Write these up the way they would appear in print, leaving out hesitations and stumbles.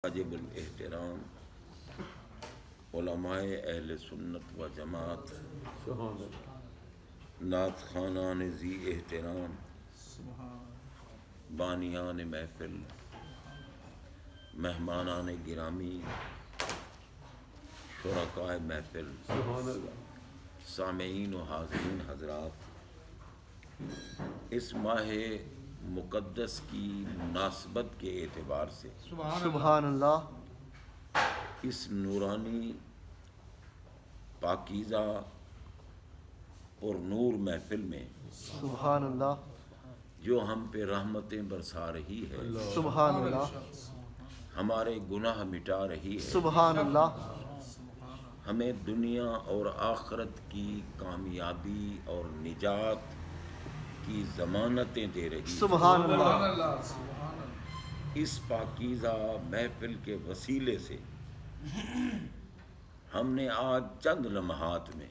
واجب الاحترام علماء اہل سنت و جماعت، نعت خوانان ذی احترام، بانیان محفل، مہمانان گرامی، شرکائے محفل، سامعین و حاضرین حضرات، اس ماہ مقدس کی مناسبت کے اعتبار سے سبحان اللہ، اس نورانی پاکیزہ اور نور محفل میں سبحان اللہ، جو ہم پہ رحمتیں برسا رہی ہے، سبحان اللہ، ہمارے گناہ مٹا رہی ہے، سبحان اللہ، ہمیں دنیا اور آخرت کی کامیابی اور نجات کی ضمانتیں دے رہی ہے، سبحان اللہ، اس پاکیزہ محفل کے وسیلے سے ہم نے آج چند لمحات میں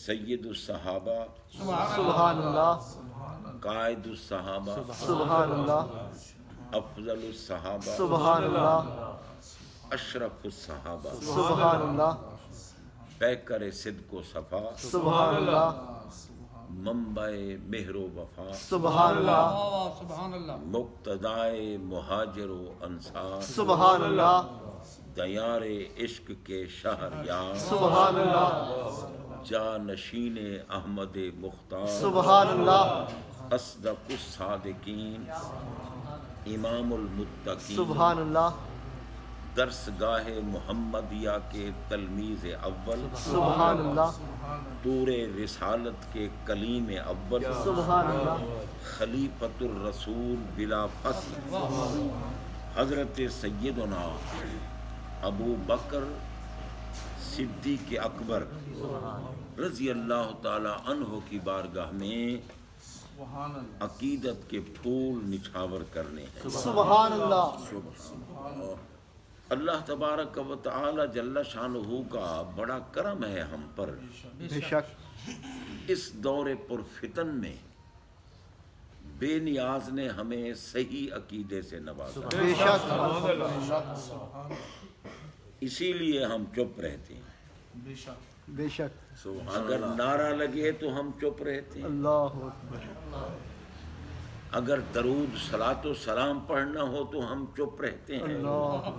سید الصحابہ، سبحان اللہ، قائد الصحابہ، سبحان اللہ، افضل الصحابہ، سبحان اللہ، اشرف الصحابہ، سبحان اللہ، پیکر صدق و صفا، سبحان اللہ، منبع مہر و وفا، سبحان اللہ، مقتدائے مہاجر و انصار، سبحان اللہ، دیار عشق کے شہریار، سبحان اللہ، جانشین احمد مختار، سبحان اللہ، اصدق الصادقین، امام المتقین، سبحان اللہ، درسگاہ محمدیہ کے تلمیذ اول، سبحان اللہ، طور رسالت کے کلیم اول، سبحان اللہ، خلیفۃ الرسول بلا فصل، حضرت سیدنا ابو بکر صدیق اکبر رضی اللہ تعالی عنہ کی بارگاہ میں عقیدت کے پھول نچھاور کرنے ہیں۔ سبحان اللہ، اللہ تبارک و تعالی جل شانہ کا بڑا کرم ہے ہم پر، بے شک، اس دور پرفتن میں بے نیاز نے ہمیں صحیح عقیدے سے نوازا، بے شک، اسی لیے ہم چپ رہتے ہیں۔ بے شک، اگر نعرہ لگے تو ہم چپ رہتے ہیں، اللہ اکبر، اگر درود صلاۃ و سلام پڑھنا ہو تو ہم چپ رہتے ہیں، اللہ،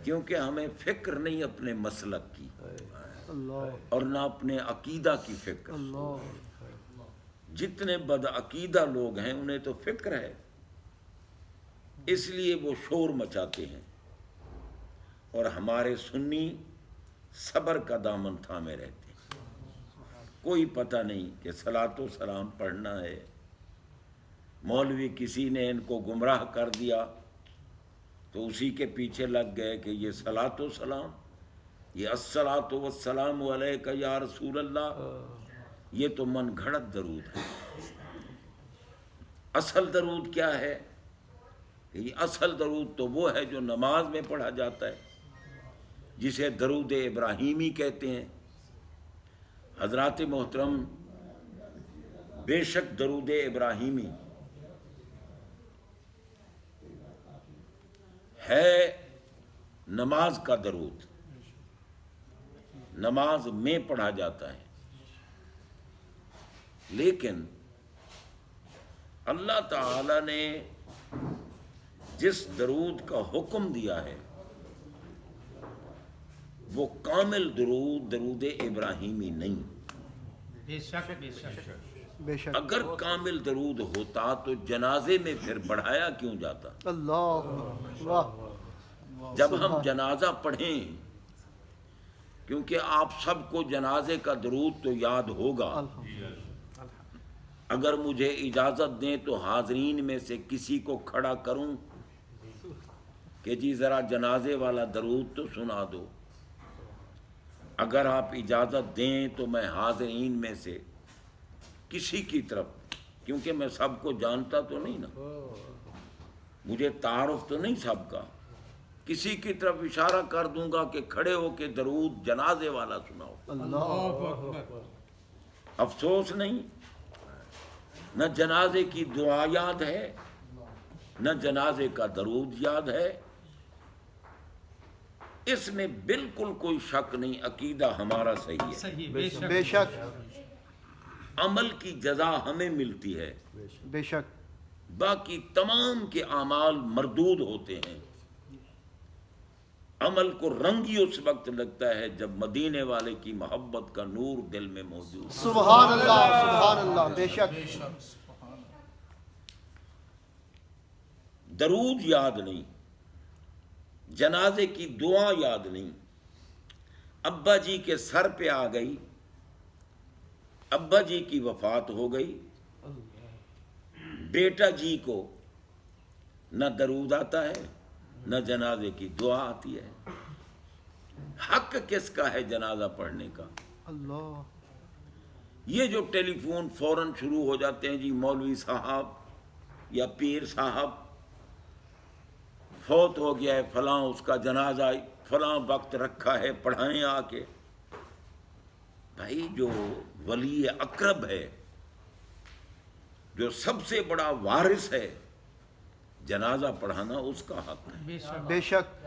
کیونکہ ہمیں فکر نہیں اپنے مسلک کی اللہ، اور نہ اپنے عقیدہ کی فکر۔ اللہ، جتنے بد عقیدہ لوگ ہیں انہیں تو فکر ہے، اس لیے وہ شور مچاتے ہیں، اور ہمارے سنی صبر کا دامن تھامے رہتے ہیں، کوئی پتہ نہیں کہ صلاۃ و سلام پڑھنا ہے، مولوی کسی نے ان کو گمراہ کر دیا تو اسی کے پیچھے لگ گئے کہ یہ صلاۃ و سلام، یہ الصلاۃ والسلام علیک یا رسول اللہ، یہ تو من گھڑت درود ہے۔ اصل درود کیا ہے؟ کہ یہ اصل درود تو وہ ہے جو نماز میں پڑھا جاتا ہے، جسے درود ابراہیمی کہتے ہیں۔ حضرات محترم، بے شک درود ابراہیمی ہے نماز کا درود، نماز میں پڑھا جاتا ہے، لیکن اللہ تعالی نے جس درود کا حکم دیا ہے وہ کامل درود، درود ابراہیمی نہیں۔ بے شک، بے شک، بے شک، اگر کامل درود ہوتا تو جنازے میں پھر بڑھایا کیوں جاتا؟ اللہ، واہ، جب ہم جنازہ پڑھیں، کیونکہ آپ سب کو جنازے کا درود تو یاد ہوگا، اگر مجھے اجازت دیں تو حاضرین میں سے کسی کو کھڑا کروں کہ جی ذرا جنازے والا درود تو سنا دو۔ اگر آپ اجازت دیں تو میں حاضرین میں سے کسی کی طرف، کیونکہ میں سب کو جانتا تو نہیں نا، مجھے تعارف تو نہیں سب کا، کسی کی طرف اشارہ کر دوں گا کہ کھڑے ہو کے درود جنازے والا سناؤ۔ اللہ، افسوس نہیں، نہ جنازے کی دعا یاد ہے، نہ جنازے کا درود یاد ہے. اس میں بالکل کوئی شک نہیں، عقیدہ ہمارا صحیح ہے. صحیح بے شک بے شک عمل کی جزا ہمیں ملتی ہے، بے شک باقی تمام کے اعمال مردود ہوتے ہیں. عمل کو رنگ ہی اس وقت لگتا ہے جب مدینے والے کی محبت کا نور دل میں موجود ہے. سبحان اللہ سبحان اللہ بے شک درود یاد نہیں، جنازے کی دعا یاد نہیں. ابا جی کے سر پہ آ گئی، ابا جی کی وفات ہو گئی، بیٹا جی کو نہ درود آتا ہے نہ جنازے کی دعا آتی ہے. حق کس کا ہے جنازہ پڑھنے کا؟ اللہ یہ جو ٹیلی فون فوراً شروع ہو جاتے ہیں، جی مولوی صاحب یا پیر صاحب فوت ہو گیا ہے، فلاں اس کا جنازہ فلاں وقت رکھا ہے، پڑھائیں آ کے. بھائی جو ولی اقرب ہے، جو سب سے بڑا وارث ہے، جنازہ پڑھانا اس کا حق ہے. بے شک بے شک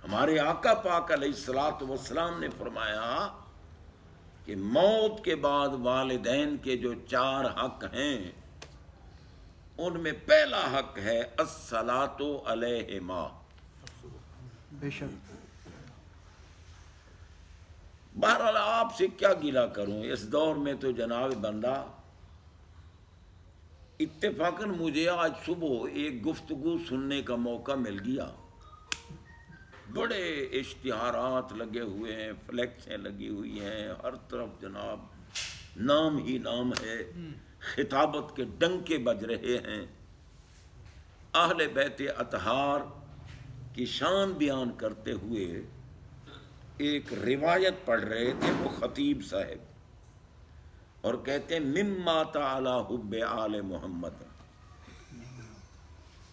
ہمارے آقا پاک علیہ الصلوۃ والسلام نے فرمایا کہ موت کے بعد والدین کے جو 4 حق ہیں، ان میں پہلا حق ہے الصلاۃ علیہما. بے شک بہرحال آپ سے کیا گلہ کروں، اس دور میں تو جناب بندہ، اتفاقاً مجھے آج صبح ایک گفتگو سننے کا موقع مل گیا. بڑے اشتہارات لگے ہوئے ہیں، فلیکسیں لگی ہوئی ہیں، ہر طرف جناب نام ہی نام ہے، خطابت کے ڈنکے بج رہے ہیں. اہل بیت اطہار کی شان بیان کرتے ہوئے ایک روایت پڑھ رہے تھے وہ خطیب صاحب، اور کہتے ہیں مما تعالی حب آل محمد.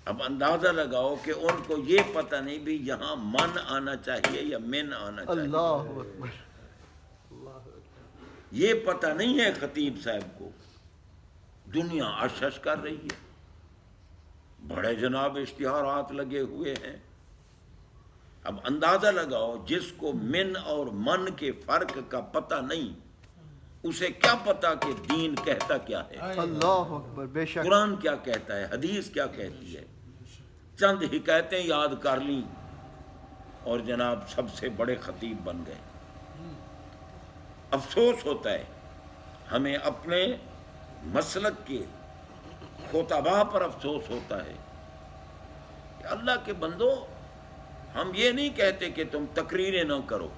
اب اندازہ لگاؤ کہ ان کو یہ پتہ نہیں بھی یہاں من آنا چاہیے یا من آنا چاہیے، اللہ اکبر یہ پتہ نہیں ہے خطیب صاحب کو. دنیا اشش کر رہی ہے، بڑے جناب اشتہارات لگے ہوئے ہیں. اب اندازہ لگاؤ جس کو من اور من کے فرق کا پتہ نہیں، اسے کیا پتا کہ دین کہتا کیا ہے، اللہ اکبر بے شک قرآن کیا کہتا ہے، حدیث کیا کہتی ہے. چند حکایتیں یاد کر لیں اور جناب سب سے بڑے خطیب بن گئے. افسوس ہوتا ہے ہمیں، اپنے مسلک کے خطباء پر افسوس ہوتا ہے کہ اللہ کے بندو، ہم یہ نہیں کہتے کہ تم تقریریں نہ کرو،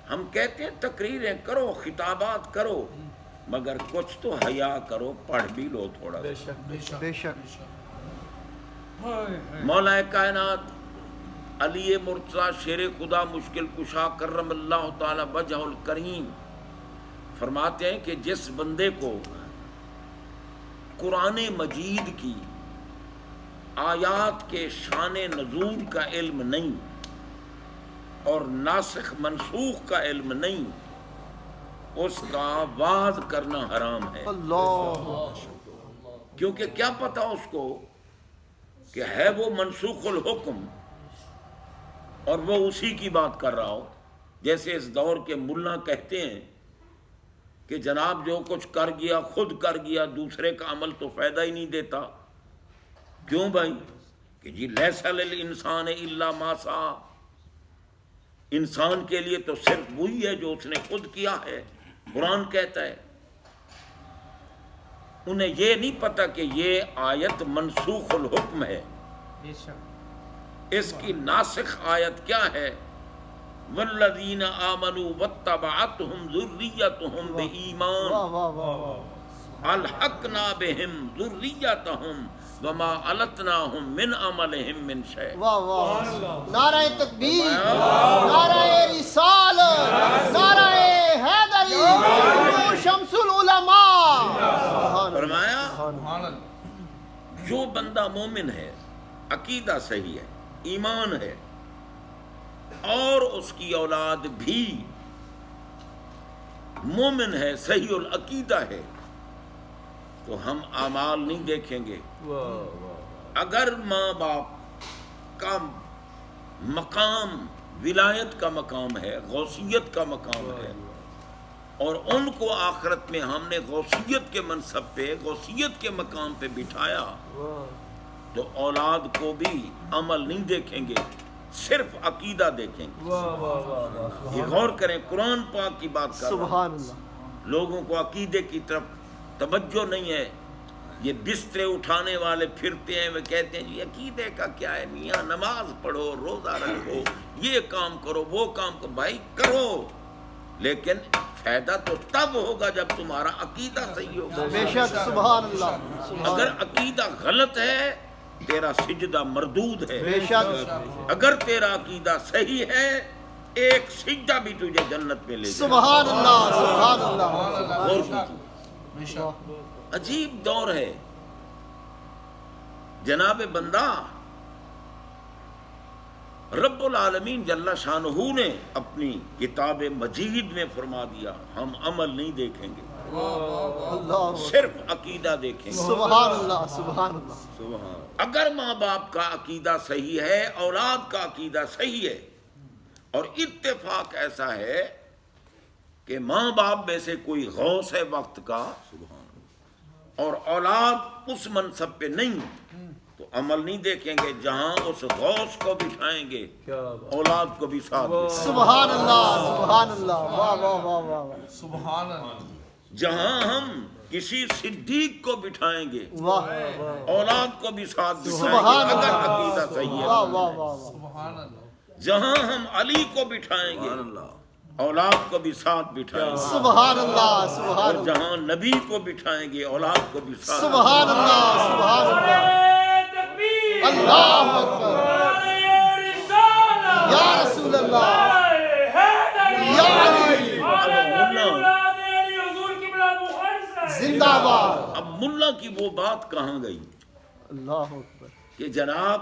ہم کہتے ہیں تقریریں کرو، خطابات کرو، مگر کچھ تو حیا کرو، پڑھ بھی لو تھوڑا. بے شک مولا کائنات علی مرتضیٰ شیر خدا مشکل کشا کرم اللہ تعالی وجہ الکریم فرماتے ہیں کہ جس بندے کو قرآن مجید کی آیات کے شان نزول کا علم نہیں اور ناسخ منسوخ کا علم نہیں، اس کا واعظ کرنا حرام ہے. اللہ کیونکہ کیا پتا اس کو کہ ہے وہ منسوخ الحکم اور وہ اسی کی بات کر رہا ہو. جیسے اس دور کے ملا کہتے ہیں کہ جناب جو کچھ کر گیا خود کر گیا، دوسرے کا عمل تو فائدہ ہی نہیں دیتا. کیوں بھائی؟ کہ جی لیس للانسان الا ما سعی، انسان کے لیے تو صرف وہی ہے جو اس نے خود کیا ہے، قرآن کہتا ہے. انہیں یہ نہیں پتا کہ یہ آیت منسوخ الحکم ہے، بے شک اس کی ناسخ آیت کیا ہے؟ والذین آمنوا واتبعتهم ذریتهم بایمان واہ واہ واہ واہ الحقنا بهم ذریتهم وما علتناهم من عملهم من شیء. واہ واہ نعرہ تکبیر، نعرہ رسالت، نعرہ حیدری، شمس العلماء. فرمایا جو بندہ مومن ہے، عقیدہ صحیح ہے، ایمان ہے، اور اس کی اولاد بھی مومن ہے، صحیح العقیدہ ہے، تو ہم اعمال نہیں دیکھیں گے۔ اگر ماں باپ کا مقام ولایت کا مقام ہے، غوثیت کا مقام ہے، اور ان کو آخرت میں ہم نے غوثیت کے منصب پہ، غوثیت کے مقام پہ بٹھایا، تو اولاد کو بھی عمل نہیں دیکھیں گے، صرف عقیدہ دیکھیں گے۔ یہ غور کریں، قرآن پاک کی بات کر رہا ہوں۔ سبحان اللہ۔ لوگوں کو عقیدے کی طرف توجہ نہیں ہے۔ یہ بسترے اٹھانے والے پھرتے ہیں، وہ کہتے ہیں جی عقیدے کا کیا ہے میاں، نماز پڑھو، روزہ رکھو، یہ کام کرو، وہ کام کرو۔ بھائی کرو، لیکن فائدہ تو تب ہوگا جب تمہارا عقیدہ صحیح ہوگا۔ بے شک، سبحان اللہ۔ اگر عقیدہ غلط ہے تیرا سجدہ مردود ہے۔ بے شک، اگر تیرا عقیدہ صحیح ہے ایک سجدہ بھی تجھے جنت میں لے جائے۔ سبحان اللہ، سبحان اللہ۔ غور کیجیے، عجیب دور ہے جناب بندہ۔ رب العالمین جل شانہ نے اپنی کتاب مجید میں فرما دیا ہم عمل نہیں دیکھیں گے، اللہ، صرف عقیدہ دیکھیں گے۔ سبحان اللہ، سبحان اللہ۔ اگر ماں باپ کا عقیدہ صحیح ہے، اولاد کا عقیدہ صحیح ہے، اور اتفاق ایسا ہے کہ ماں باپ میں سے کوئی غوث ہے وقت کا، اور اولاد اس منصب پہ نہیں، تو عمل نہیں دیکھیں گے۔ جہاں اس غوث کو بٹھائیں گے اولاد کو بھی ساتھ بٹھائیں گے۔ سبحان اللہ، سبحان اللہ۔ واہ واہ واہ واہ، سبحان اللہ۔ جہاں ہم کسی صدیق کو بٹھائیں گے واہ، اولاد کو بھی ساتھ بٹھائیں گے، سبحان اگر اللہ۔ عقیدہ صحیح ہے۔ واہ واہ واہ واہ۔ سبحان اللہ۔ جہاں ہم علی کو بٹھائیں گے اولاد کو بھی ساتھ بٹھائیں گے، سبحان اللہ، سبحان اور اللہ۔ جہاں نبی کو بٹھائیں گے اولاد کو بھی ساتھ۔ سبحان اللہ، سبحان اللہ۔ اللہ اکبر، یا رسول اللہ، یا علی، زندہ باد۔ اب ملا کی وہ بات کہاں گئی اللہ اکبر، کہ جناب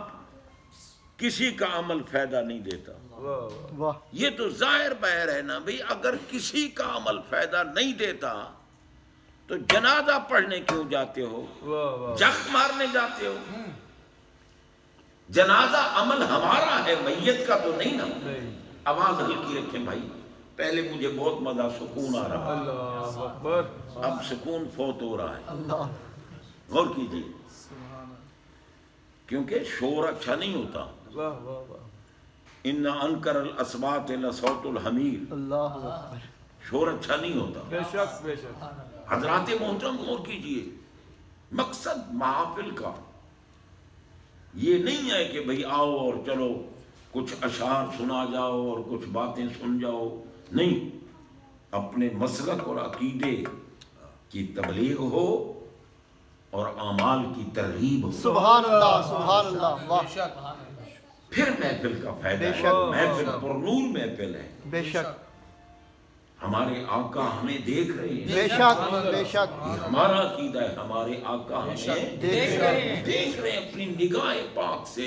کسی کا عمل فائدہ نہیں دیتا؟ واہ، یہ تو ظاہر بہر ہے نا بھئی، اگر کسی کا عمل فائدہ نہیں دیتا تو جنازہ پڑھنے کیوں جاتے ہو، جخ مارنے جاتے ہو؟ جنازہ عمل ہمارا ہے، میت کا تو نہیں نا۔ آواز ہلکی رکھیں بھائی، پہلے مجھے بہت مزہ، سکون آ رہا، اب سکون فوت ہو رہا ہے۔ اللہ، غور کیجیے، کیونکہ شور اچھا نہیں ہوتا۔ ان انکر الاصوات لصوت الحمیر، اللہ اکبر۔ شور اچھا نہیں ہوتا۔ بے شک بے شک۔ حضرات محترم غور کیجیے، مقصد محافل کا یہ نہیں ہے کہ بھئی آؤ اور چلو کچھ اشعار سنا جاؤ اور کچھ باتیں سن جاؤ، نہیں، اپنے مسلک اور عقیدے کی تبلیغ ہو اور اعمال کی ترغیب ہو، سبحان اللہ، سبحان اللہ، واہ، پھر محفل کا فائدہ بے ہے۔ شک، محفل پرنور محفل ہے، بے شک، ہمارے آقا ہمیں دیکھ رہے ہیں، بے شک، بے شک، یہ ہمارا عقیدہ ہے، ہمارے آقا ہمیں دیکھ رہے ہیں، دیکھ رہے ہیں اپنی نگاہ پاک سے،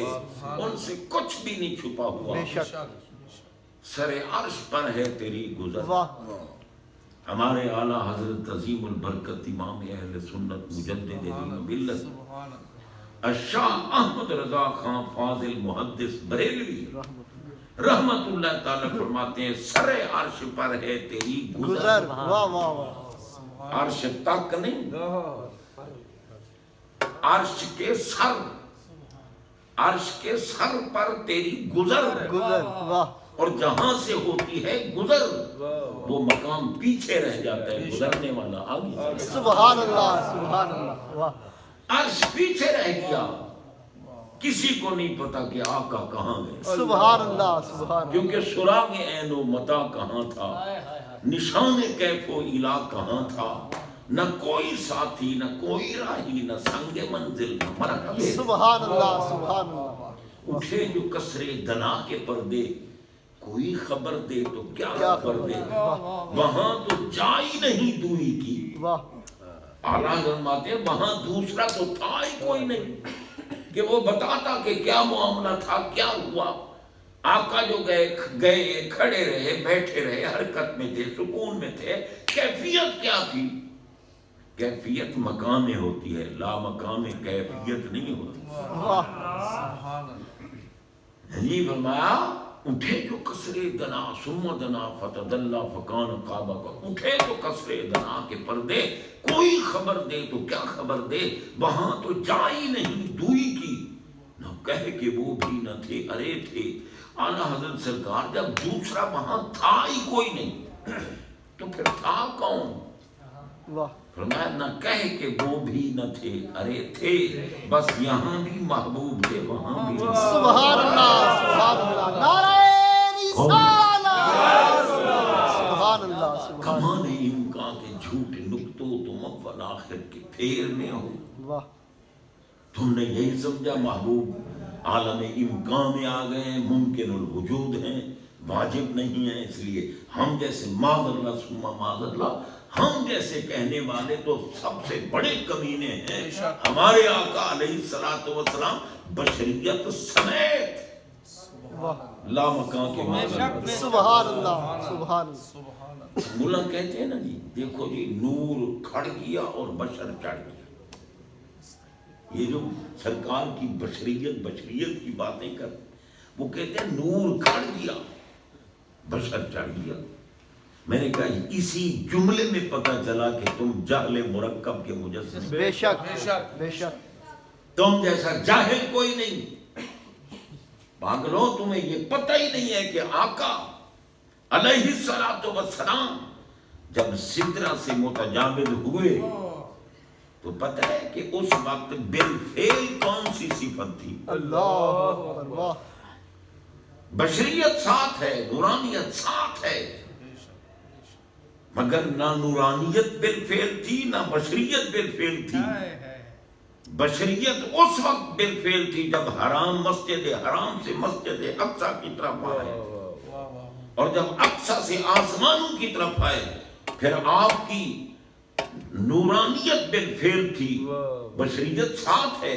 ان سے کچھ بھی نہیں چھپا ہوا۔ بے شک، سر عرش پر ہے تیری گزر۔ واہ، ہمارے اعلیٰ حضرت عظیم البرکت امام اہل سنت مجدد دین و ملت الشاہ احمد رضا خان فاضل محدث بریلوی رحمت اللہ تعالی فرماتے ہیں سر عرش پر ہے تیری گزر، گزر۔ واہ واہ واہ، عرش تک نہیں، عرش کے سر، عرش کے سر پر تیری گزر، گزر، واہ، اور جہاں سے ہوتی ہے گزر وہ مقام پیچھے رہ جاتا ہے، گزرنے والا آگے۔ سبحان اللہ، سبحان اللہ، واہ، عرش پیچھے رہ گیا، کسی کو نہیں پتا کہ آقا کہاں گئے، سبحان اللہ، سبحان اللہ، کیونکہ سراغ عین و متا کہاں تھا، نشان کیف و الا کہاں تھا، نہ کوئی ساتھی، نہ کوئی راہی، نہ سنگ منزل، نہ مرحبے۔ سبحان اللہ، سبحان اللہ، اٹھے جو کسرے دنا کے پردے، کوئی خبر دے تو کیا کیا خبر خبر دے، دے، وہاں تو جائی نہیں دوئی کی۔ واہ، اعلیٰ فرماتے ہیں وہاں دوسرا تو تھا ہی کوئی نہیں کہ وہ بتاتا کہ کیا معاملہ تھا، کیا ہوا۔ آقا جو گئے کھڑے رہے، بیٹھے رہے، حرکت میں تھے، سکون میں تھے، کیفیت کیا تھی کیفیت مقام میں ہوتی ہے، لا مقام کیفیت نہیں ہوتی۔ جی فرمایا اٹھے جو کسرے دنا ثم دنا فتدلی فکان قاب قوس، اٹھے تو کسرے دنا کے پردے، کوئی خبر دے تو کیا خبر دے، وہاں تو جائی نہیں دوئی کی، نہ کہہ کہ وہ بھی نہ تھے ارے تھے۔ اعلیٰ حضرت سرکار جب دوسرا وہاں تھا ہی کوئی نہیں تو پھر تھا کون؟ فرمایا نہ کہہ کہ وہ بھی نہ تھے ارے تھے، بس یہاں بھی محبوب تھے وہاں بھی۔ سبحان اللہ، سبحان اللہ، نعرہ رسالت، سبحان اللہ، سبحان کمان امکان کے جھوٹے نکتوں تم اول آخر کے پھیرنے ہو۔ اللہ۔ تم نے یہی سمجھا محبوب عالم امکان میں آ گئے ہیں، ممکن الوجود ہیں، واجب نہیں ہیں، اس لیے ہم جیسے معاذ اللہ ثم معاذ اللہ، ہم جیسے کہنے والے تو سب سے بڑے کمینے ہیں۔ ہمارے آقا علیہ الصلوۃ والسلام بشریت سمیت لا مکان کے مالک۔ سبحان اللہ، سبحان اللہ۔ مولا کہتے ہیں نا جی دیکھو جی نور کھڑ گیا اور بشر چڑھ گیا۔ یہ جو سرکار کی بشریت کی باتیں کر، وہ کہتے ہیں نور کھڑ گیا بشر چڑھ گیا۔ میں نے کہا اسی جملے میں پتہ چلا کہ تم جہل مرکب کے مجسم، بے شک بے شک، تم جیسا جاہل کوئی نہیں۔ پاگلو تمہیں یہ پتہ ہی نہیں ہے کہ آقا علیہ الصلوۃ والسلام جب سدرہ سے متجاوز ہوئے تو پتہ ہے کہ اس وقت بالفعل کون سی صفت تھی؟ اللہ اللہ، بشریت ساتھ ہے، نورانیت ساتھ ہے، مگر نہ نورانیت بالفعل تھی نہ بشریت بالفعل تھی۔ بشریت اس وقت بالفعل تھی جب حرام مسجد حرام سے مسجد اقصی کی طرف آئے، اور جب اقصی سے آسمانوں کی طرف آئے پھر آپ کی نورانیت بالفعل تھی، بشریت ساتھ ہے،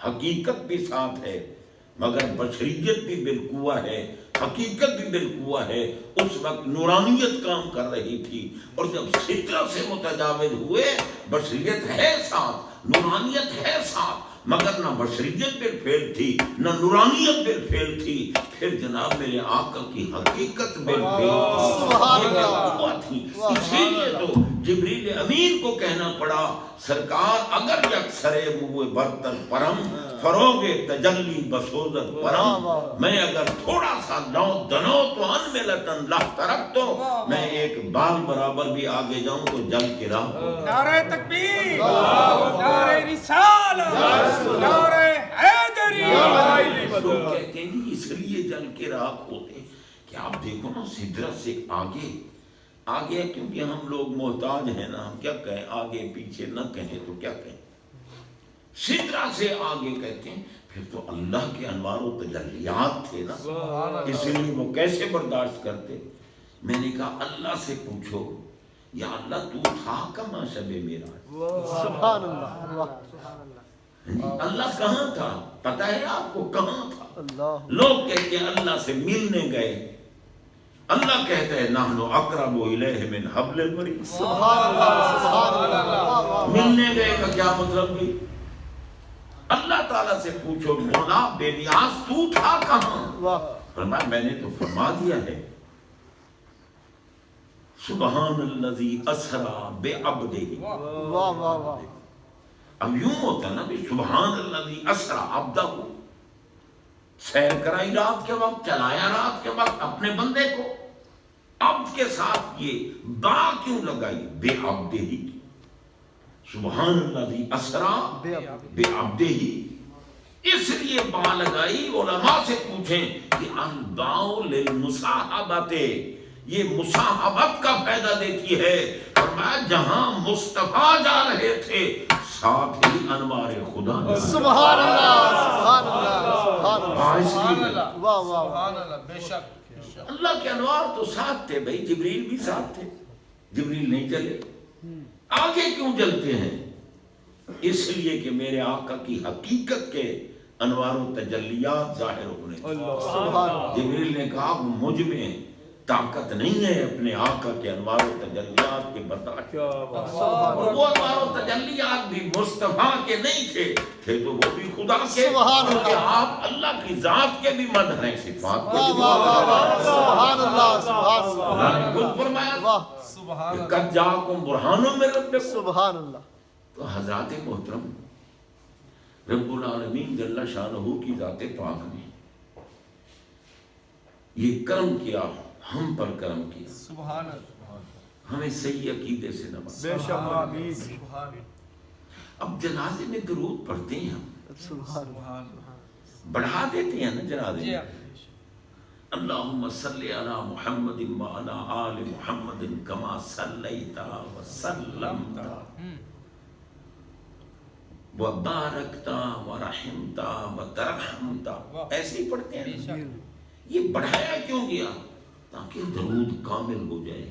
حقیقت بھی ساتھ ہے، مگر بشریت بھی بالقوہ ہے، حقیقت بھی بالقوہ ہے۔ اس وقت نورانیت کام کر رہی تھی، اور جب سدرہ سے متجاوز ہوئے بشریت ہے ساتھ، نورانیت ہے ساتھ، مگر نہ بشریت بالفعل تھی نہ نورانیت بالفعل تھی۔ پھر جناب میرے آقا کی حقیقت بالفعل تھی۔ اسی لیے تو جبریل امین کو کہنا پڑا سرکار اگر یکسرے موئے برتر پرم، فروغ تجلی بسوزت پرم، میں اگر تھوڑا سا نو دنو تو ان ملتن لہ ترک تو، میں ایک بال برابر بھی آگے جاؤں تو جل کے راہ۔ نعرہ تکبیر، نعرہ رسالت، نعرہ حیدری۔ لوگ کہتے ہیں جی اس لیے جل کے راہ ہوتے کہ آپ دیکھو نا سدرہ سے آگے آگے، کیونکہ ہم لوگ محتاج ہیں نا، ہم کیا کہیں آگے پیچھے نہ کہیں تو کیا کہیں، سدرہ سے آگے کہتے ہیں، پھر تو اللہ کے انوار و تجلیات تھے نا، اس لیے وہ کیسے برداشت کرتے۔ میں نے کہا اللہ سے پوچھو یا اللہ تو تھا کہاں شب معراج؟ سبحان اللہ، اللہ کہاں تھا؟ پتہ ہے آپ کو کہاں تھا؟ اللہ، لوگ کہتے ہیں اللہ سے ملنے گئے، اللہ کہتا ہے نحن اقرب الیہ من حبل الورید۔ سبحان اللہ، سبحان اللہ، ملنے گئے کا کیا مطلب بھی؟ اللہ تعالیٰ سے پوچھو مولا بے نیاز تو تھا کہاں؟ فرمایا میں نے تو فرما دیا ہے سبحان الذی اسرا بعبدہ۔ واہ واہ واہ، اب یوں ہوتا نا بھی سبحان الذی اسرا عبدہ، سیر کرائی رات کے وقت، چلایا رات کے وقت اپنے بندے کو، عبد کے ساتھ یہ با کیوں لگائی؟ بے عبدہ ہی، سبحان الذی اسرا بے عبدہ ہی، اس لیے با لگائی۔ علماء سے پوچھیں کہ الباء للمصاحبۃ، یہ مصاحبت کا فائدہ دیتی ہے۔ فرمایا جہاں مصطفیٰ جا رہے تھے ساتھ ہی انوار خدا۔ سبحان اللہ، سبحان اللہ، سبحان اللہ، واہ واہ، سبحان اللہ، بے شک اللہ کے انوار تو ساتھ تھے بھائی، جبریل بھی ساتھ تھے، جبریل نہیں چلے، آگے کیوں جلتے ہیں؟ اس لیے کہ میرے آقا کی حقیقت کے انوار و تجلیات ظاہر ہونے۔ سبحان اللہ، جبریل نے کہا مجھ میں طاقت نہیں ہے اپنے آقا کے انوار و تجلیات کے برداشت، اور وہ انوار و تجلیات بھی مصطفیٰ کے نہیں تھے تو وہ بھی خدا کے، کیونکہ آپ اللہ کی ذات کے بھی مدح ہیں، صفات کے بھی سبحان اللہ سبحان اللہ اللہ نے خود فرمایا کہ قد جاءکم برہان من ربکم۔ سبحان اللہ۔ تو حضرات محترم، رب العالمین جل شانہ کی ذات پاک نے یہ کرم کیا، ہم پر کرم کیا، سبحان اللہ، ہمیں صحیح عقیدے سے نوازا۔ بے شک آمین۔ سبحان اب جنازے میں درود پڑھتے ہیں ہم، سبحان اللہ۔ اللہ، بڑھا دیتے ہیں نا جنازے جی میں، اللہم صلی علی محمد وعلی آل محمد کما صلیت وسلمت وبارکت ورحمت وترحمت، ایسے ہی پڑھتے ہیں۔ یہ بڑھایا کیوں گیا؟ تاکہ درود کامل ہو جائے۔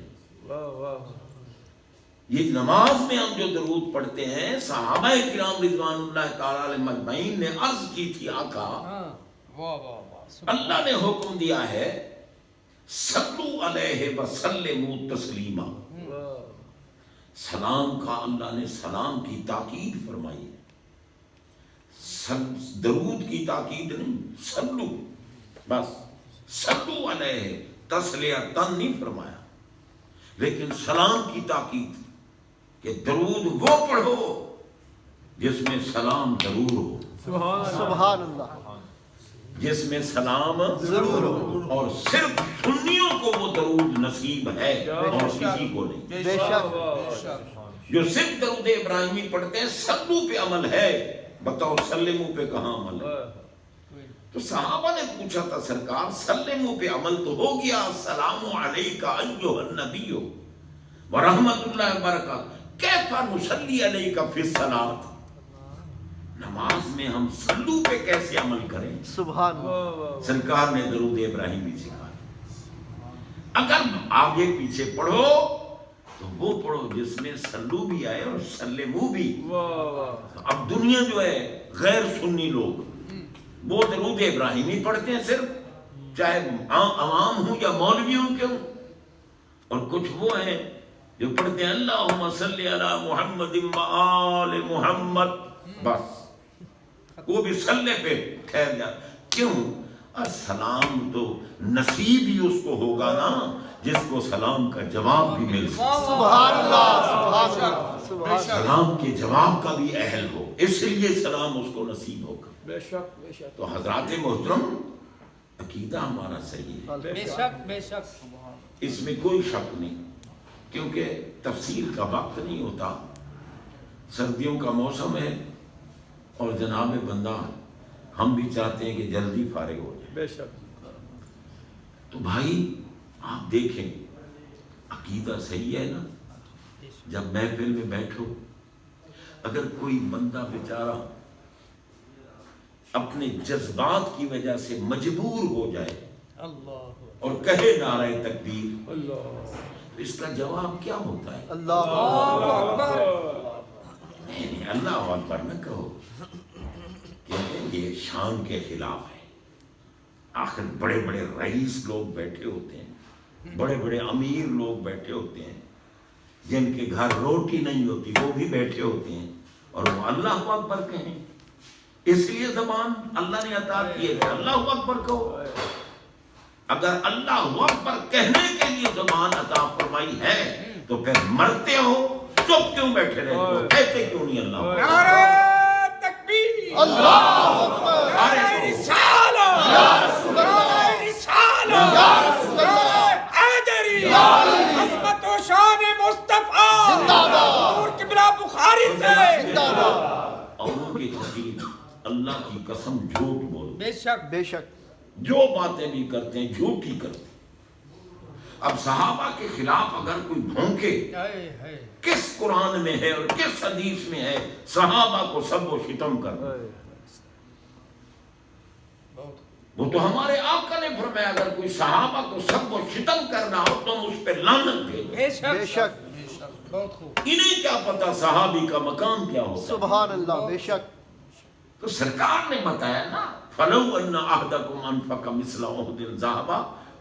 یہ نماز میں ہم جو درود پڑھتے ہیں، صحابہ کرام رضوان اللہ تعالی علیہم اجمعین نے عرض کی تھی آقا اللہ نے حکم دیا ہے صلو علیہ وسلموا تسلیما، سلام کا اللہ نے سلام کی تاکید فرمائی ہے، درود کی تاکید نہیں، صلو بس، صلو علیہ تسلیتن نہیں فرمایا، لیکن سلام کی تاکید کہ درود وہ پڑھو جس میں سلام ضرور ہو، سبحان اللہ، جس میں سلام ضرور ہو، اور صرف سنیوں کو وہ درود نصیب ہے اور کسی کو نہیں۔ بے شک۔ جو صرف درود ابراہیمی پڑھتے ہیں سلو پہ عمل ہے، بتاؤ سلمو پہ کہاں عمل ہے؟ تو صحابہ نے پوچھا تھا سرکار سلمو پہ عمل تو ہو گیا، السلام علیکہ ایھا النبی ورحمۃ اللہ وبرکاتہ، کیف نصلی علیکہ فی الصلاۃ، نماز میں ہم سلو پہ کیسے عمل کریں؟ سبحان اللہ۔ سرکار نے درود ابراہیمی سکھایا۔ اگر آگے پیچھے پڑھو تو وہ پڑھو جس میں سلو بھی آئے اور سلمو بھی۔ اب دنیا جو ہے غیر سنی لوگ وہ درود ابراہیمی پڑھتے ہیں صرف، چاہے عوام ہوں یا مولوی ہوں کیوں، اور کچھ وہ ہیں جو پڑھتے ہیں اللہم صلی علی محمد وآل محمد، بس وہ بھی صلی پہ ٹھہر جاتا۔ کیوں؟ السلام تو نصیب ہی اس کو ہوگا نا جس کو سلام کا جواب بھی مل سکے، سبحان اللہ سبحان اللہ سبحان اللہ۔ سلام کے جواب کا بھی اہل ہو، اس لیے سلام اس کو نصیب ہوگا۔ بے شک بے شک تو حضرات محترم، عقیدہ ہمارا صحیح ہے، بے شک بے شک، اس میں کوئی شک نہیں، کیونکہ تفصیل کا وقت نہیں ہوتا، سردیوں کا موسم ہے اور جناب بندہ ہم بھی چاہتے ہیں کہ جلدی فارغ ہو جائے۔ بے شک۔ تو بھائی آپ دیکھیں عقیدہ صحیح ہے نا، جب محفل میں بیٹھو اگر کوئی بندہ بیچارہ اپنے جذبات کی وجہ سے مجبور ہو جائے اور کہے نعرہ تکبیر، تو اس کا جواب کیا ہوتا ہے؟ اللہ نہیں، اللہ اکبر نہ کہو، کیونکہ یہ شان کے خلاف ہے۔ آخر بڑے بڑے رئیس لوگ بیٹھے ہوتے ہیں، بڑے بڑے امیر لوگ بیٹھے ہوتے ہیں، جن کے گھر روٹی نہیں ہوتی وہ بھی بیٹھے ہوتے ہیں، اور وہ اللہ اکبر کہیں، اس لیے زبان اللہ نے عطا کی ہے کہ اللہ اکبر کہو۔ اگر اللہ اکبر کہنے کے لیے زبان عطا فرمائی ہے تو پھر مرتے ہو چپ کیوں بیٹھے رہتے ہو؟ کہتے کیوں نہیں اللہ اکبر؟ نعرہ تکبیر، اللہ اکبر، نعرہ رسالت، نعرہ رسالت، نعرہ حیدری، عظمت و شان مصطفیٰ، زندہ باد، نور قبلہ بخاری سے زندہ باد۔ اوروں کے خطیب اللہ کی قسم جھوٹ بولو، بے شک بے شک۔ جو باتیں بھی کرتے ہیں جھوٹ ہی کرتے ہیں۔ اب صحابہ کے خلاف اگر کوئی بھونکے، کس قرآن میں ہے اور کس حدیث میں ہے صحابہ کو سب و شتم کرنا؟ وہ تو ہمارے آقا نے فرمایا اگر کوئی صحابہ کو سب و شتم کرنا ہو تو اس پہ لعنت بھیجو۔ بے بے شک شک۔ بہت خوب، انہیں کیا پتا صحابی کا مقام کیا ہوتا ہے؟ سبحان اللہ، بے شک۔ تو سرکار نے بتایا نا فَلَوْ أَنَّ أَحَدَكُمْ أَنفَقَ مِثْلَ أُحُدٍ ذَهَبًا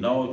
9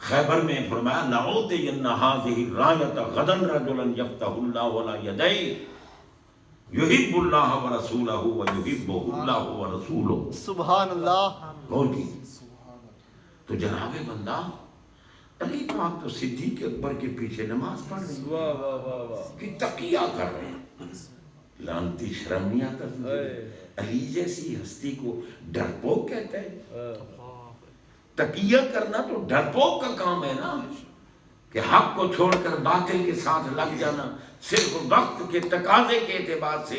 خیبر میں فرمایا لَأُعْطِيَنَّ هَٰذِهِ الرَّايَةَ غَدًا رَجُلًا يَفْتَحُ اللَّهُ عَلَىٰ يَدَيْهِ يُحِبُّ اللَّهَ وَرَسُولَهُ وَيُحِبُّهُ اللَّهُ وَرَسُولُهُ. سبحان اللہ. غور کی. تو جناب بندہ علی پاک تو صدیق اکبر کے پیچھے نماز پڑھ رہے ہیں. واہ واہ واہ واہ. کہ تقیہ کر رہے ہیں. لعنتی شرم نہیں آتا تجھے؟ علی جیسی ہستی کو ڈرپوک کہتا ہے. تقیہ کرنا تو ڈرپوک کا کام ہے نا، کہ حق کو چھوڑ کر باطل کے ساتھ لگ جانا صرف وقت کے تقاضے کے اعتبار سے.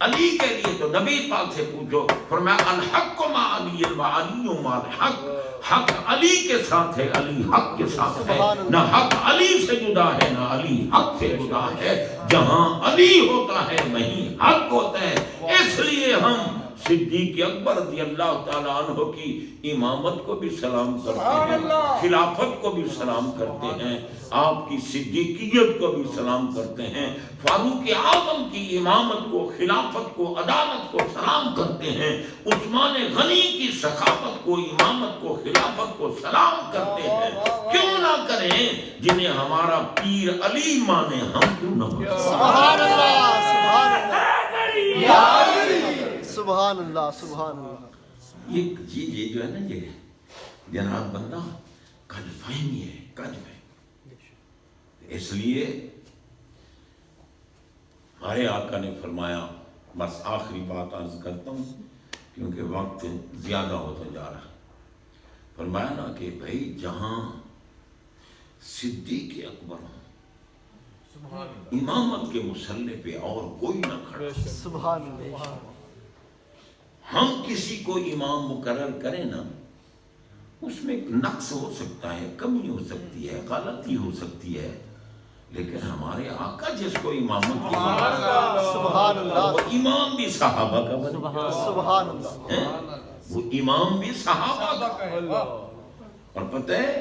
علی کے لیے تو نبی پاک سے پوچھو، فرمایا الحق مع علی و علی مع الحق. حق علی کے ساتھ ہے، علی حق کے ساتھ ہے. نہ حق علی سے جدا ہے نہ علی حق سے جدا ہے. جہاں علی ہوتا ہے وہیں حق ہوتا ہے. اس لیے ہم صدیق اکبر رضی اللہ تعالیٰ عنہ کی امامت کو بھی سلام کرتے ہیں، خلافت کو بھی سلام کرتے ہیں، آپ کی صدیقیت کو بھی سلام کرتے ہیں، فاروق اعظم کی امامت کو، خلافت کو، عدالت کو سلام کرتے ہیں، عثمان غنی کی سخاوت کو، امامت کو، خلافت کو سلام کرتے ہیں. کیوں نہ کریں؟ جنہیں ہمارا پیر علی مانے ہم کیوں نہ مانیں؟ سبحان اللہ. سبحان اللہ. سبحان اللہ. سبحان اللہ. یہ چیز جو ہے نا، یہ جناب بندہ قد فہمی ہے، قد فہمی. اس لیے ہمارے آقا نے فرمایا، بس آخری بات عرض کرتا ہوں کیونکہ وقت زیادہ ہوتا جا رہا ہے. فرمایا نا کہ بھائی جہاں صدیق اکبر ہوں، امامت کے مسلح پہ اور کوئی نہ کھڑا. سبحان اللہ. ہم کسی کو امام مقرر کریں نا، اس میں نقص ہو سکتا ہے، کمی ہو سکتی ہے، غلطی ہو سکتی ہے، لیکن ہمارے آقا جس کو امامت کی سبحان اللہ. وہ امام بھی صحابہ کا بنے. سبحان اللہ. وہ امام بھی صحابہ کا. اور پتہ ہے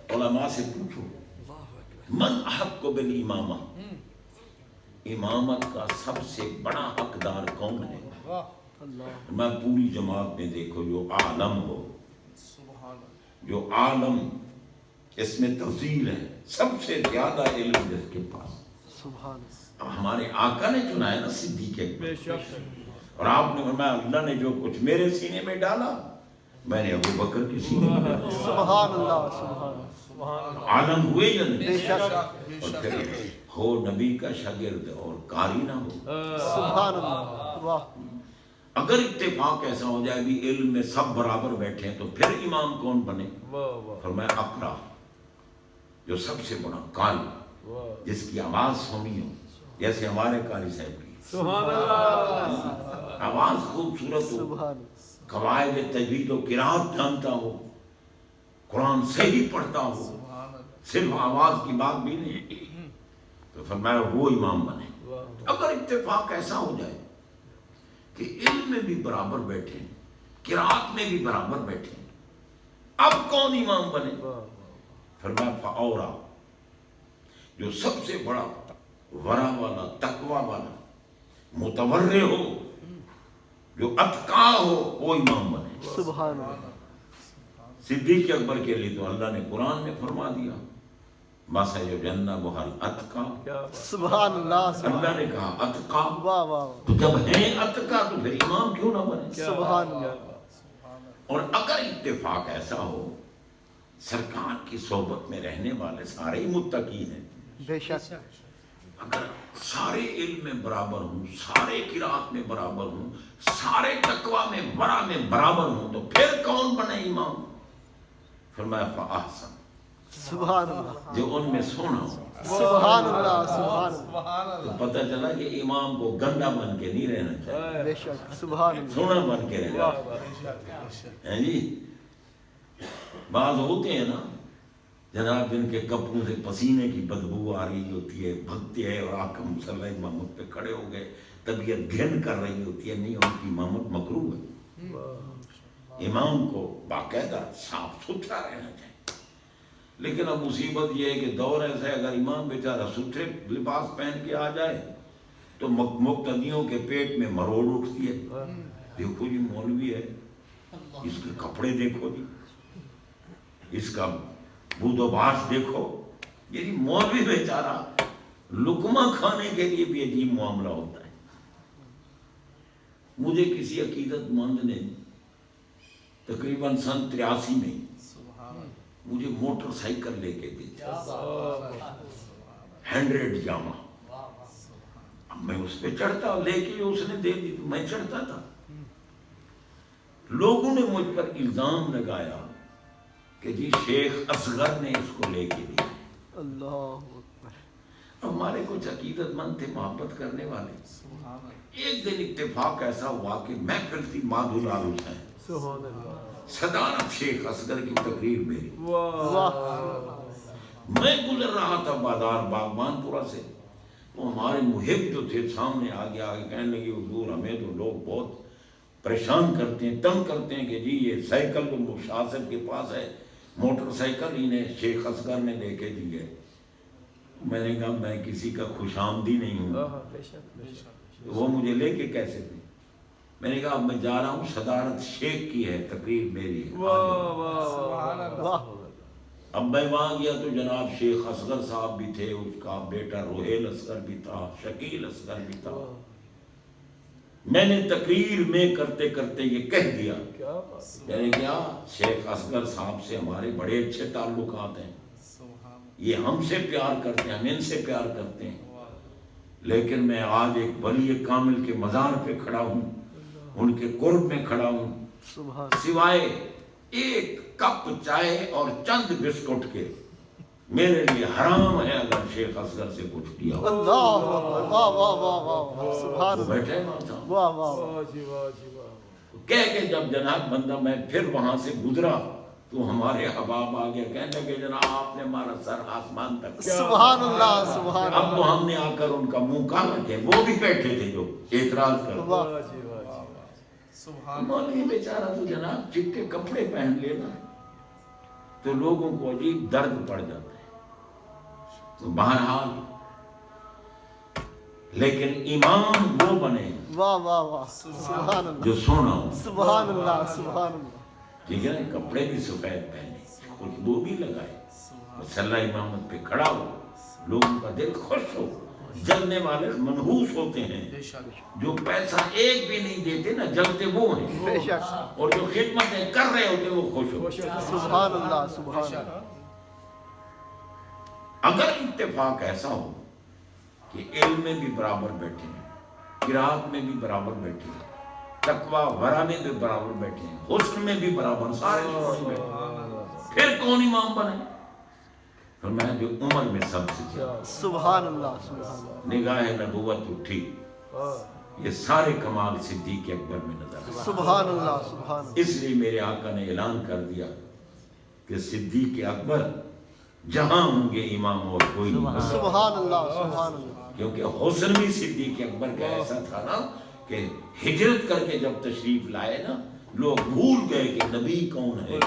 علماء سے پوچھو من احق بالامامہ، امامت کا سب سے بڑا حقدار کون ہے؟ میں پوری جماعت میں دیکھو جو عالم ہو، جو عالم، اس میں تفضیل ہے، سب سے زیادہ علم جس کے پاس. سبحان. اب ہمارے آقا نے چنا ہے نا صدیق اکبر، اور آپ نے فرمایا اللہ نے جو کچھ میرے سینے میں ڈالا میں نے ابو بکر کے سینے میں ڈالا. سبحان اللہ. سبحان. عالم ہوئے یا نہیں؟ بے شک. اور پھر ہو نبی کا شاگرد اور قاری نہ ہو. سبحان اللہ. واہ. اگر اتفاق ایسا ہو جائے بھی علم میں سب برابر بیٹھے ہیں تو پھر امام کون بنے؟ فرمایا اقرا، جو سب سے بڑا قاری، جس کی آواز سونی ہو جیسے ہمارے قاری صاحب کی آواز خوبصورت ہو، قواعد تجوید و قرات جانتا ہو، قرآن صحیح پڑھتا ہو، صرف آواز کی بات بھی نہیں. تو فرمایا وہ امام بنے. اگر اتفاق ایسا ہو جائے کہ علم میں بھی برابر بیٹھے، قرات میں بھی برابر بیٹھے، اب کون امام بنے؟ فرمایا فاورا، جو سب سے بڑا ورع والا، تقوی والا، متورع ہو، جو اتقا ہو، وہ امام بنے. سبحان اللہ. صدیق اکبر کے لیے تو اللہ نے قرآن میں فرما دیا مَسَيُجَنَّبُهَا الْأَتْقَى. سبحان اللہ. اللہ نے کہا اتقا. واہ واہ. تو جب ہیں اتقا تو پھر امام کیوں نہ بنے؟ سبحان اللہ. اور اگر اتفاق ایسا ہو سرکار کی صحبت میں رہنے والے سارے ہی متقی ہیں، بے شک. اگر سارے علم میں برابر ہوں، سارے قرات میں برابر ہوں، سارے تقوی میں ورع میں برابر ہوں، تو پھر کون بنے امام؟ فرمایا فاحسن، سبحان اللہ. جو ان میں سونا ہو. سبحان اللہ. سبحان اللہ. تو پتہ چلا کہ امام کو گندا بن کے نہیں رہنا چاہیے، بے شک. سبحان اللہ. سونا بن کے رہنا ہے. جی بعض ہوتے ہیں نا جناب جن کے کپڑوں سے پسینے کی بدبو آ رہی ہوتی ہے، بھگتے ہیں اور آقا مصلی امامت پہ کھڑے ہو گئے، طبیعت گھن کر رہی ہوتی ہے، نہیں ان کی امامت مکروہ ہے. امام کو باقاعدہ صاف ستھرا رہنا چاہیے. لیکن اب مصیبت یہ ہے کہ دور ایسا ہے اگر امام بیچارہ ستھرے لباس پہن کے آ جائے تو مقتدیوں کے پیٹ میں مروڑ اٹھتی ہے. دیکھو جی مولوی ہے، اس کے کپڑے دیکھو جی، اس کا بود و باش دیکھو، یعنی مولوی بیچارہ لقمہ کھانے کے لیے بھی عجیب معاملہ ہوتا ہے۔ مجھے کسی عقیدت مند نے تقریباً سن 83 میں مجھے موٹر سائیکل لے کے دی، 100 یاما۔ اب میں اس پہ چڑھتا، لے کے اس نے دے دی تو میں چڑھتا تھا۔ لوگوں نے مجھ پر الزام لگایا کہ جی شیخ اصغر نے اس کو لے کے دیا۔ ہمارے کچھ عقیدت مند تھے، محبت کرنے والے۔ ایک دن اتفاق ایسا ہوا کہ محفل تھی مادھو لال حسین، صدارت شیخ اصغر کی تقریر میری، میں گزر رہا تھا بازار باغبان پورا سے، تو ہمارے محب جو تھے سامنے آگے کہنے لگے حضور ہمیں تو لوگ بہت پریشان کرتے ہیں، تنگ کرتے ہیں کہ جی یہ سائیکل جو شاہ صاحب کے پاس ہے، موٹر سائیکل انہیں شیخ اصغر نے لے کے دی ہے۔ میں نے کہا میں کسی کا خوش آمدی نہیں ہوں، وہ مجھے لے کے کیسے دیں؟ میں نے کہا اب میں جا رہا ہوں، صدارت شیخ کی ہے، تقریر میری ہے۔ اب میں وہاں گیا تو جناب شیخ اصغر صاحب بھی تھے، اس کا بیٹا روحیل اصغر بھی تھا، شکیل اصغر بھی تھا۔ میں نے تقریر میں کرتے کرتے یہ کہہ دیا، یعنی کیا شیخ اصغر صاحب سے ہمارے بڑے اچھے تعلقات ہیں، یہ ہم سے پیار کرتے ہیں، ہم ان سے پیار کرتے ہیں، لیکن میں آج ایک ولی کامل کے مزار پہ کھڑا ہوں، ان کے قرب میں کھڑا ہوں، سوائے ایک کپ چائے اور چند بسکٹ کے میرے لیے حرام ہے اگر شیخ اصغر سے کچھ کیا ہو۔ بیٹھے کہہ کے جب جناب بندہ میں پھر وہاں سے گزرا تو ہمارے احباب آگے کہنے لگے جناب آپ نے ہمارا سر آسمان تک، سبحان اللہ سبحان اب تو ہم نے آ کر ان کا منہ کالا کہ وہ بھی بیٹھے تھے جو اعتراض کر، مولوی بیچارہ تو جناب چٹے کپڑے پہن لینا تو لوگوں کو عجیب درد پڑ جاتا ہے۔ تو بہرحال لیکن امام وہ بنے واہ واہ واہ سبحان اللہ جو سونا ہو، سبحان اللہ سبحان اللہ، ٹھیک ہے نا، کپڑے بھی سفید پہنے، خوشبو بھی لگائے، مصلی امامت پہ کھڑا ہو، لوگوں کا دل خوش ہو۔ جلنے والے منحوس ہوتے ہیں، جو پیسہ ایک بھی نہیں دیتے نا جلتے وہ ہیں، بے شک، اور جو خدمتیں کر رہے ہوتے وہ خوش ہوتے ہیں۔ سبحان اللہ سبحان اللہ۔ اگر اتفاق ایسا ہو کہ علم میں بھی برابر بیٹھے ہیں، قرات میں بھی برابر بیٹھے ہیں، تقوی ورع میں بھی برابر بیٹھے ہیں، حسن میں بھی برابر، سارے سونے بیٹھے ہیں، پھر کون امام بنے؟ فرمایا جو عمر میں سب سے زیادہ، سبحان اللہ سبحان اللہ، نگاہ نبوت اٹھی، یہ سارے کمال صدیق اکبر میں نظر آئے۔ سبحان اللہ سبحان اللہ۔ اس لیے میرے آقا نے اعلان کر دیا کہ صدیق اکبر جہاں ہوں گے امام اور کوئی نہیں، سبحان اللہ سبحان اللہ۔ کیونکہ حسن بھی صدیق اکبر کا ایسا تھا نا کہ ہجرت کر کے جب تشریف لائے نا لوگ بھول گئے کہ نبی کون ہے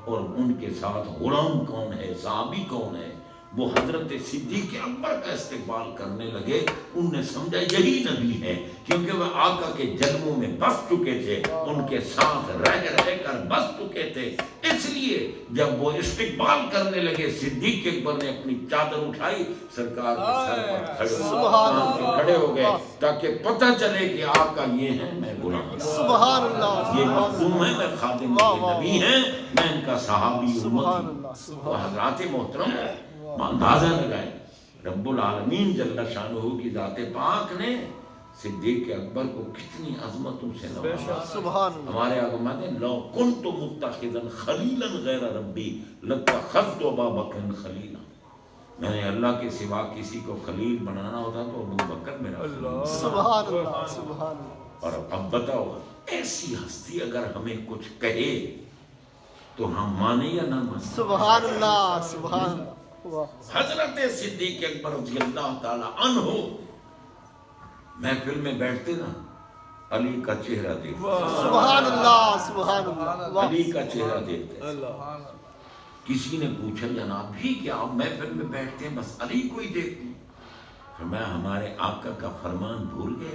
اور ان کے ساتھ غلام کون ہے، صحابی کون ہے۔ وہ حضرت صدیق اکبر کا استقبال کرنے لگے، ان نے سمجھا یہی نبی ہے، کیونکہ وہ آقا کے جنموں میں بس چکے تھے، ان کے ساتھ رہ رہ کر بس چکے تھے۔ اس لیے جب وہ استقبال کرنے لگے صدیق اکبر نے اپنی چادر اٹھائی، سرکار کے سر پر کھڑے ہو گئے تاکہ پتہ چلے کہ آقا یہ ہیں، میں غلام، سبحان اللہ، یہ مخدوم ہے، میں خادم کے نبی ہیں، میں ان کا صحابی سبحان امتی۔ اللہ، تو حضرات محترم اندازہ لگائے رب العالمین جل شانہ کی ذات پاک نے صدیق اکبر کو کتنی عظمتوں سے نوازا۔ سبحان اللہ۔ ہمارے آقا فرماتے ہیں لو کنت متخذا خلیلا غیر ربی لاتخذت ابا بکر خلیلا، میں نے اللہ کے سوا کسی کو خلیل بنانا ہوتا تو ابو بکر میرا خلیل۔ سبحان اللہ سبحان اللہ۔ اور اب بتاؤ ایسی ہستی اگر ہمیں کچھ کہے تو ہم مانیں یا نہ مانیں؟ سبحان اللہ سبحان اللہ۔ حضرت صدیق اکبر رضی اللہ تعالی عنہ محفل میں بیٹھتے نا علی کا چہرہ دیکھتے، سبحان اللہ سبحان اللہ۔ علی کا چہرہ دیکھتے۔ کسی نے پوچھا جناب بھی کیا آپ محفل میں بیٹھتے ہیں بس علی کو ہی دیکھتے ہیں؟ فرمایا ہمارے آقا کا فرمان بھول گئے،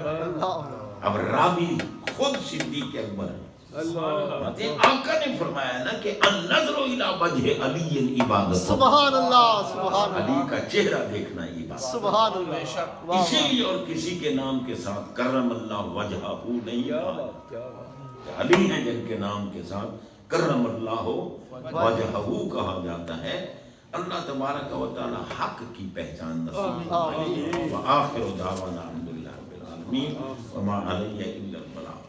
اب راوی خود صدیق اکبر ہے، آقا نے فرمایا نا کہ النظر الی وجہ علی عبادت، سبحان اللہ، سبحان علی اللہ، کا چہرہ دیکھنا عبادت، سبحان اللہ، واہ اسی لیے اور کسی کے نام کے ساتھ کرم اللہ وجہہ نہیں کہا، علی ہیں جن کے نام کے ساتھ کرم اللہ وجہہ کہا جاتا ہے۔ اللہ تبارک و تعالی حق کی پہچان نصیب فرمائے۔ وآخر دعوانا الحمدللہ رب العالمین وما علیہ الا البلاغ۔